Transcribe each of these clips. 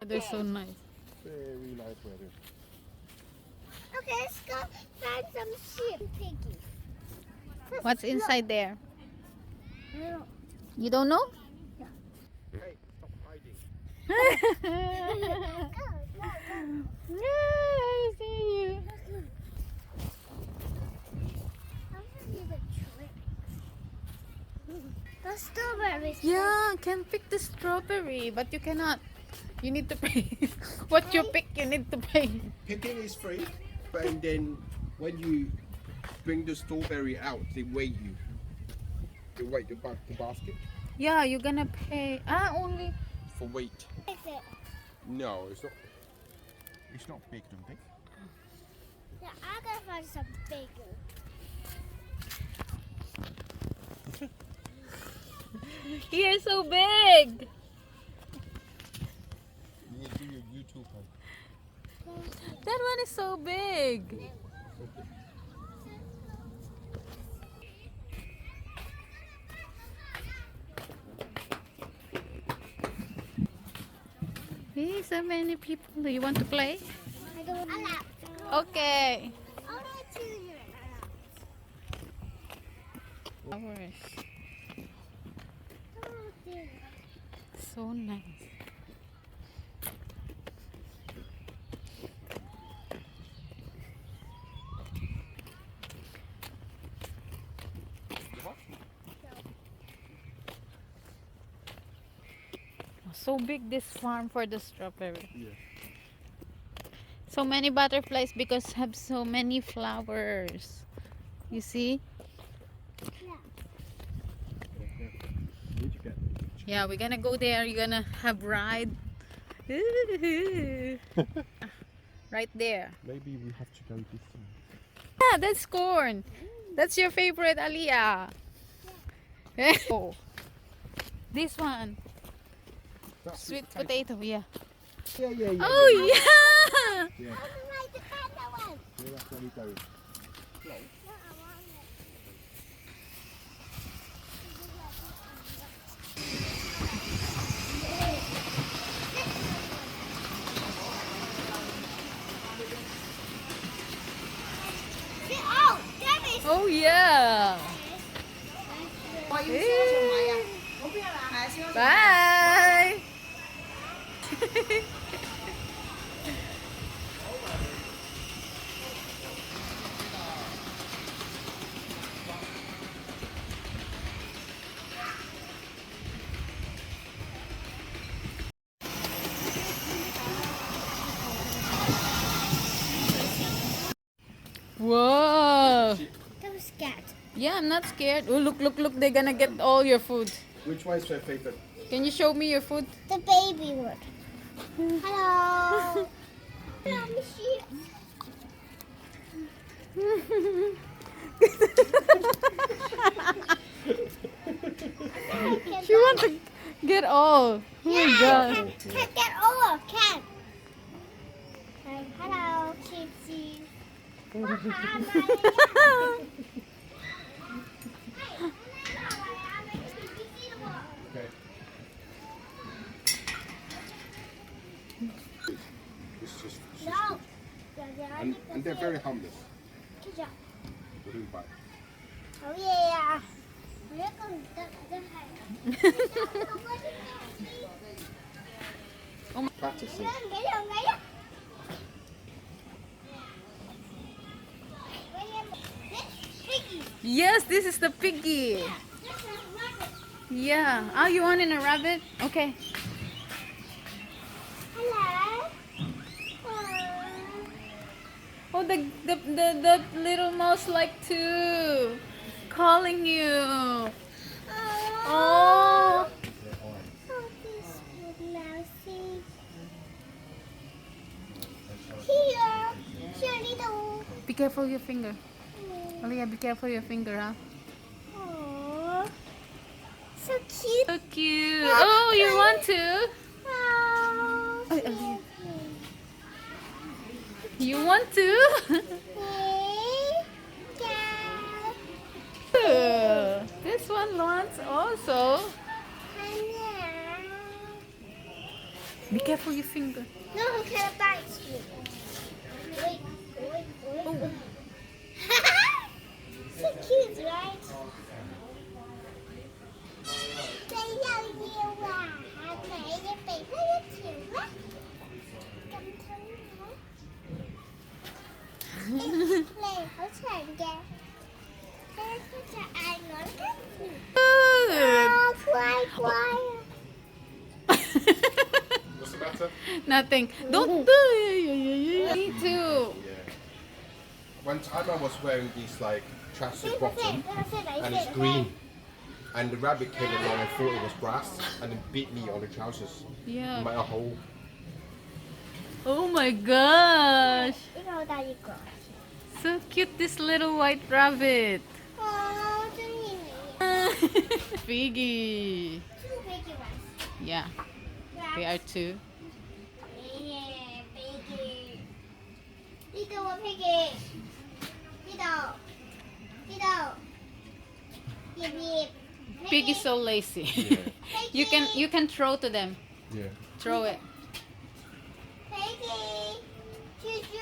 They're so nice. Very nice weather. Okay, let's go find some sheep. Piggy. What's inside there? I don't You don't know? Hey, stop hiding. go. Yeah, I see you. I want to do the trick. The strawberries. Yeah, can pick the strawberry, but you cannot. You need to pay. What you pick, you need to pay. Picking is free, but and then when you bring the strawberry out, they weigh you. They weigh the basket Yeah, you're gonna pay. Only. for weight. Is it? No, it's not. It's not big, don't think. Yeah, I'm gonna find some bigger. You're so big. You do your YouTube one. That one is so big. Hey, so many people. Do you want to play? I don't allow. Okay. I want to choose your Flowers. allow. So nice. So big this farm for the strawberry. Yeah. So many butterflies because have so many flowers. You see? Need to get. Yeah, we're gonna go there. You're gonna have ride. Right there. Maybe we have to go this way. Yeah, that's corn. That's your favorite, Aliyah. Oh, this one. Sweet potato, yeah. Yeah, yeah, yeah. Oh, yeah. Yeah, I would like to find that one. yeah, that's where we go. No, I want it. Oh, that is. Oh, yeah. Bye. Whoa. That was scared. Yeah, I'm not scared. Oh, look, look, look. They're gonna get all your food. Which one is your favorite? Can you show me your food? The baby word. Hello. Hello, Michelle. She wants to get all. Oh my god. Can't get over. Can't. Hello, Kitty. Okay. It's just. No. And they're very harmless. Good job. Wouldn't bite. Oh yeah. Practicing. Yes, this is the piggy. Yeah. Oh, you want in a rabbit? Okay. Hello. Oh, the little mouse like to calling you. Oh. Oh, this good mousy. Here, little. Be careful your finger. Aliyah, be careful your finger, huh? Aww. So cute. So cute. Oh, you want to? Oh, Ay, Aliyah. You want to? This one wants also. Be careful your finger. No, who can bite you? Wait, wait, wait. So cute, right? Đây là nhiều à. Mẹ với bị rất chịu quá. Cầm thân hả? Này, hỗ trợ kìa. Thế có cho ai nói cái gì? Good. Quay, quay. What's the matter? Nothing. Don't do it. Me too. Yeah. One time I was wearing these like tracksuit bottom and it's green. And the rabbit came along and thought it was grass and then bit me on the trousers. Yeah. Made a hole. Oh my gosh. 이거 나 이거. So cute, this little white rabbit. 좀 Piggy. 베기 왔어. Yeah, they are two. 예, 베기. 이거 와 베기. 이거. 이거. 예, Pig is so lazy. Yeah. you can throw to them. Yeah. Throw it. 베기. 쭈쭈.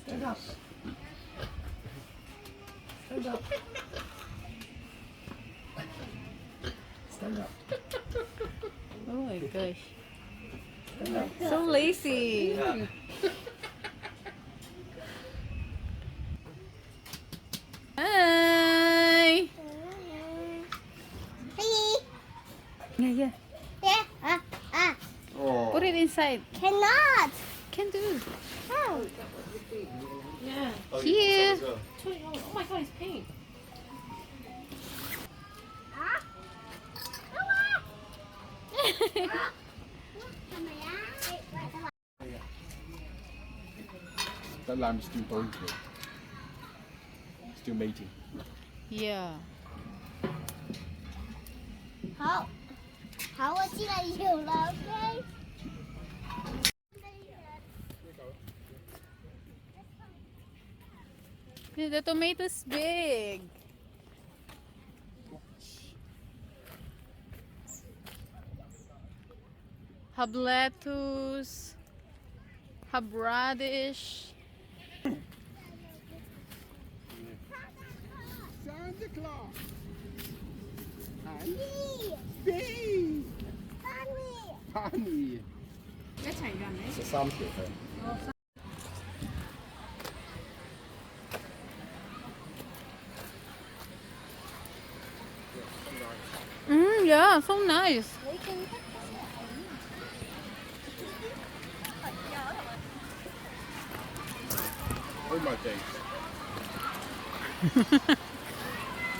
Stand up. Stand up. Stand up. Oh my gosh. So lazy. Hi. 베기. Yeah, yeah. 예. 아. Oh. Put it inside. Cannot. Can do. How? Here. Oh my god, it's pink. 아? That lamb is still going through. Still mating. Yeah. 好，好，我进来有了，OK。 The tomato's big. Hab lettuce. Hab radish. Santa Claus. Bee, Bee. bunny. Honey. It's a sample. Yeah, so nice. Oh my days.